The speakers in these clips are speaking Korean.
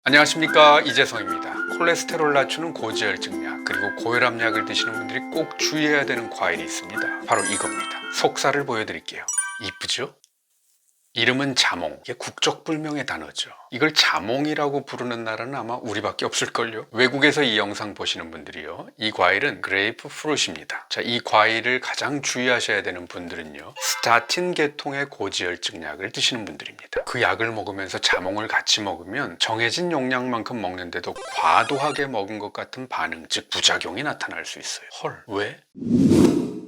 안녕하십니까, 이재성입니다. 콜레스테롤 낮추는 고지혈증약 그리고 고혈압약을 드시는 분들이 꼭 주의해야 되는 과일이 있습니다. 바로 이겁니다. 속살을 보여드릴게요. 이쁘죠? 이름은 자몽. 이게 국적불명의 단어죠. 이걸 자몽이라고 부르는 나라는 아마 우리밖에 없을걸요. 외국에서 이 영상 보시는 분들이요, 이 과일은 그레이프 프루트입니다. 자, 이 과일을 가장 주의하셔야 되는 분들은요, 스타틴 계통의 고지혈증 약을 드시는 분들입니다. 그 약을 먹으면서 자몽을 같이 먹으면 정해진 용량만큼 먹는데도 과도하게 먹은 것 같은 반응, 즉 부작용이 나타날 수 있어요. 헐, 왜?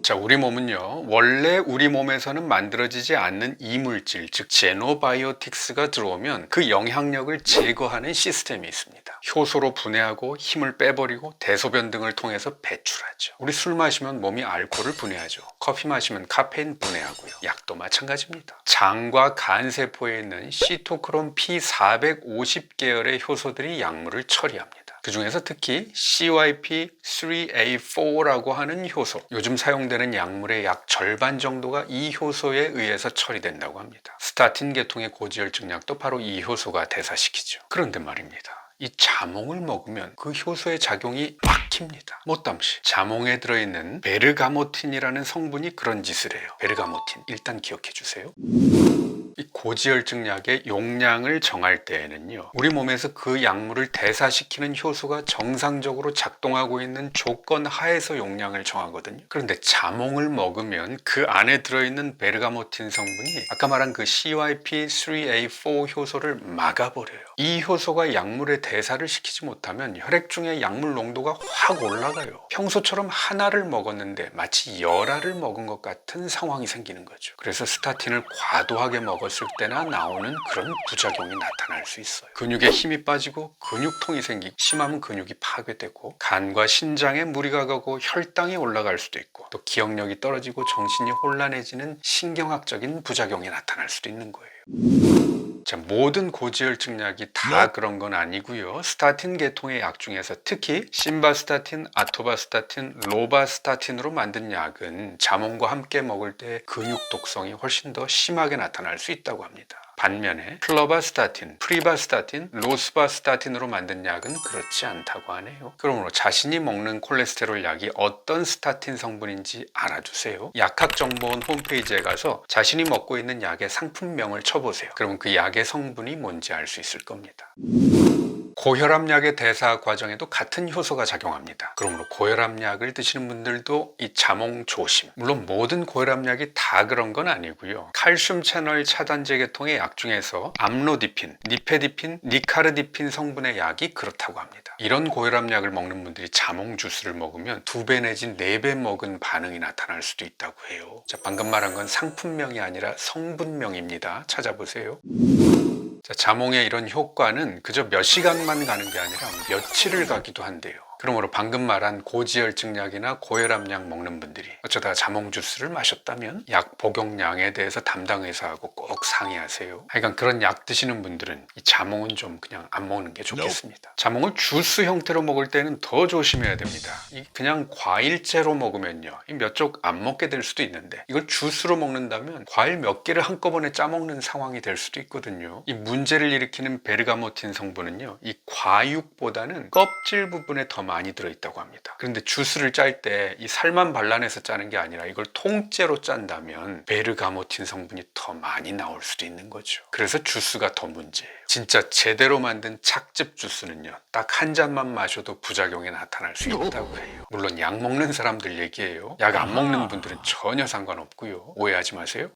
자, 우리 몸은요, 원래 우리 몸에서는 만들어지지 않는 이물질, 즉 제노바이오틱스가 들어오면 그 영향력을 제거하는 시스템이 있습니다. 효소로 분해하고 힘을 빼버리고 대소변 등을 통해서 배출하죠. 우리 술 마시면 몸이 알코올을 분해하죠. 커피 마시면 카페인 분해하고요. 약도 마찬가지입니다. 장과 간 세포에 있는 시토크롬 P450계열의 효소들이 약물을 처리합니다. 그 중에서 특히 CYP3A4라고 하는 효소, 요즘 사용되는 약물의 약 절반 정도가 이 효소에 의해서 처리된다고 합니다. 스타틴 계통의 고지혈증 약도 바로 이 효소가 대사시키죠. 그런데 말입니다, 이 자몽을 먹으면 그 효소의 작용이 막힙니다. 못담시 자몽에 들어있는 베르가모틴이라는 성분이 그런 짓을 해요. 베르가모틴, 일단 기억해 주세요. 이 고지혈증 약의 용량을 정할 때에는요, 우리 몸에서 그 약물을 대사시키는 효소가 정상적으로 작동하고 있는 조건 하에서 용량을 정하거든요. 그런데 자몽을 먹으면 그 안에 들어있는 베르가모틴 성분이 아까 말한 그 CYP3A4 효소를 막아버려요. 이 효소가 약물의 대사를 시키지 못하면 혈액 중에 약물 농도가 확 올라가요. 평소처럼 하나를 먹었는데 마치 열알을 먹은 것 같은 상황이 생기는 거죠. 그래서 스타틴을 과도하게 먹었을 때나 나오는 그런 부작용이 나타날 수 있어요. 근육에 힘이 빠지고 근육통이 생기고, 심하면 근육이 파괴되고, 간과 신장에 무리가 가고 혈당이 올라갈 수도 있고, 또 기억력이 떨어지고 정신이 혼란해지는 신경학적인 부작용이 나타날 수도 있는 거예요. 자, 모든 고지혈증 약이 다 그런 건 아니고요. 스타틴 계통의 약 중에서 특히 심바스타틴, 아토바스타틴, 로바스타틴으로 만든 약은 자몽과 함께 먹을 때 근육 독성이 훨씬 더 심하게 나타날 수 있다고 합니다. 반면에 플러바스타틴, 프리바스타틴, 로스바스타틴으로 만든 약은 그렇지 않다고 하네요. 그러므로 자신이 먹는 콜레스테롤 약이 어떤 스타틴 성분인지 알아두세요. 약학정보원 홈페이지에 가서 자신이 먹고 있는 약의 상품명을 쳐보세요. 그러면 그 약의 성분이 뭔지 알 수 있을 겁니다. 고혈압약의 대사 과정에도 같은 효소가 작용합니다. 그러므로 고혈압약을 드시는 분들도 이 자몽 조심. 물론 모든 고혈압약이 다 그런 건 아니고요. 칼슘 채널 차단제 계통의 약 중에서 암로디핀, 니페디핀, 니카르디핀 성분의 약이 그렇다고 합니다. 이런 고혈압약을 먹는 분들이 자몽 주스를 먹으면 2배 내지 4배 먹은 반응이 나타날 수도 있다고 해요. 자, 방금 말한 건 상품명이 아니라 성분명입니다. 찾아보세요. 자, 자몽의 이런 효과는 그저 몇 시간만 가는 게 아니라 며칠을 가기도 한대요. 그러므로 방금 말한 고지혈증 약이나 고혈압 약 먹는 분들이 어쩌다 자몽 주스를 마셨다면 약 복용량에 대해서 담당 의사하고 꼭 상의하세요. 하여간 그런 약 드시는 분들은 이 자몽은 좀 그냥 안 먹는 게 좋겠습니다. 자몽을 주스 형태로 먹을 때는 더 조심해야 됩니다. 그냥 과일째로 먹으면요, 몇 쪽 안 먹게 될 수도 있는데, 이걸 주스로 먹는다면 과일 몇 개를 한꺼번에 짜먹는 상황이 될 수도 있거든요. 이 문제를 일으키는 베르가모틴 성분은요, 이 과육보다는 껍질 부분에 더 많이 들어있다고 합니다. 그런데 주스를 짤 때 이 살만 발라내서 짜는 게 아니라 이걸 통째로 짠다면 베르가모틴 성분이 더 많이 나올 수도 있는 거죠. 그래서 주스가 더 문제예요. 진짜 제대로 만든 착즙 주스는요, 딱 한 잔만 마셔도 부작용이 나타날 수 있다고 해요. 물론 약 먹는 사람들 얘기예요. 약 안 먹는 분들은 전혀 상관없고요. 오해하지 마세요.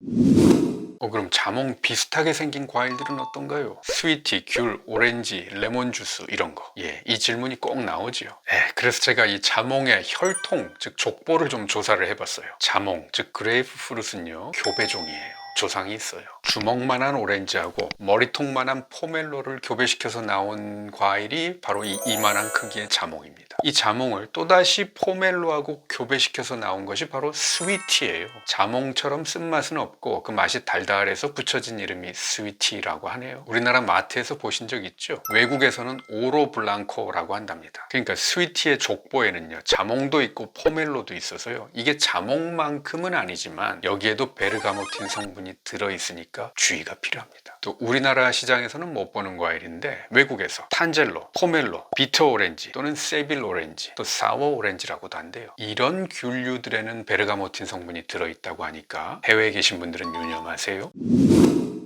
그럼 자몽 비슷하게 생긴 과일들은 어떤가요? 스위티, 귤, 오렌지, 레몬 주스 이런 거. 예, 이 질문이 꼭 나오지요. 그래서 제가 이 자몽의 혈통, 즉 족보를 좀 조사를 해봤어요. 자몽, 즉 그레이프 프루트는요, 교배종이에요. 조상이 있어요. 주먹만한 오렌지하고 머리통만한 포멜로를 교배시켜서 나온 과일이 바로 이만한 크기의 자몽입니다. 이 자몽을 또다시 포멜로하고 교배시켜서 나온 것이 바로 스위티예요. 자몽처럼 쓴맛은 없고 그 맛이 달달해서 붙여진 이름이 스위티라고 하네요. 우리나라 마트에서 보신 적 있죠? 외국에서는 오로 블랑코라고 한답니다. 그러니까 스위티의 족보에는요, 자몽도 있고 포멜로도 있어서요, 이게 자몽만큼은 아니지만 여기에도 베르가모틴 성분이 성분이 들어있으니까 주의가 필요합니다. 또 우리나라 시장에서는 못 보는 과일인데 외국에서 탄젤로, 포멜로, 비터 오렌지 또는 세빌 오렌지, 또 사워 오렌지라고도 한대요. 이런 귤류들에는 베르가모틴 성분이 들어있다고 하니까 해외에 계신 분들은 유념하세요.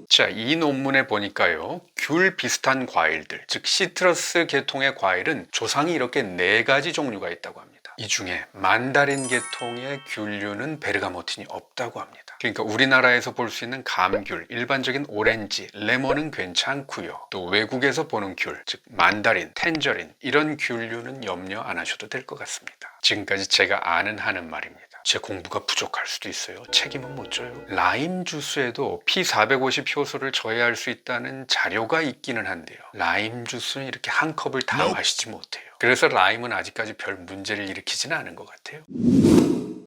자, 이 논문에 보니까요, 귤 비슷한 과일들, 즉 시트러스 계통의 과일은 조상이 이렇게 4가지 종류가 있다고 합니다. 이 중에 만다린 계통의 귤류는 베르가모틴이 없다고 합니다. 그러니까 우리나라에서 볼 수 있는 감귤, 일반적인 오렌지, 레몬은 괜찮고요. 또 외국에서 보는 귤, 즉 만다린, 텐저린 이런 귤류는 염려 안 하셔도 될 것 같습니다. 지금까지 제가 아는 한은 말입니다. 제 공부가 부족할 수도 있어요. 책임은 못 져요. 라임 주스에도 P450 효소를 저해할 수 있다는 자료가 있기는 한데요. 라임 주스는 이렇게 한 컵을 다 마시지 못해요. 그래서 라임은 아직까지 별 문제를 일으키지는 않은 것 같아요.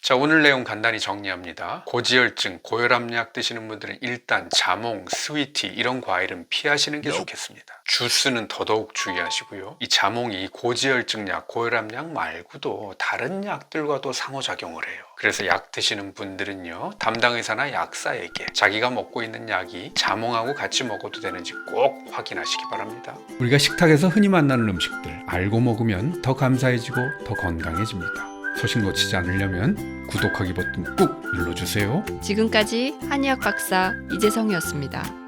자, 오늘 내용 간단히 정리합니다. 고지혈증, 고혈압약 드시는 분들은 일단 자몽, 스위티 이런 과일은 피하시는 게 좋겠습니다. 주스는 더더욱 주의하시고요. 이 자몽이 고지혈증약, 고혈압약 말고도 다른 약들과도 상호작용을 해요. 그래서 약 드시는 분들은요, 담당 의사나 약사에게 자기가 먹고 있는 약이 자몽하고 같이 먹어도 되는지 꼭 확인하시기 바랍니다. 우리가 식탁에서 흔히 만나는 음식들 알고 먹으면 더 감사해지고 더 건강해집니다. 소식 놓치지 않으려면 구독하기 버튼 꾹 눌러주세요. 지금까지 한의학 박사 이재성이었습니다.